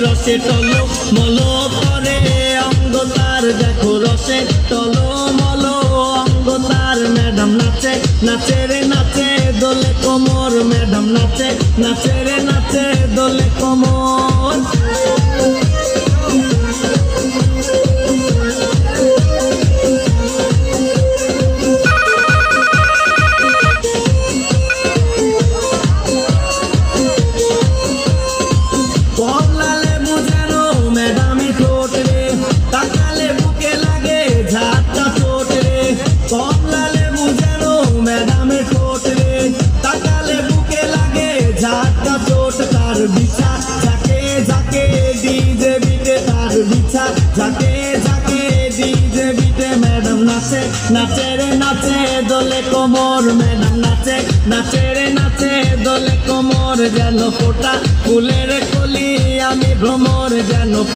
রসে টলো মলো করে অঙ্গ তার দেখো রসে টলো মলো অঙ্গ তার ম্যাডাম নাচে নাচে রে নাচে দোলে কোমর ম্যাডাম নাচে নাচে রে নাচে দোলে কোমর কমলা লেবু যেন ম্যাডামের ঠোঁট রে তাকালে বুকে লাগে ঝাটকা চোট তার বিছা ঝাঁকে ঝাঁকে ডিজে বিটে তার বিছা ঝাঁকে ঝাঁকে ডিজে বিটে ম্যাডাম নাচে নাচে রে নাচে দোলে কোমর ম্যাডাম নাচে নাচে রে নাচে দোলে কোমর যেন ফোটা ফুলের কলি আমি ভ্রমর যেন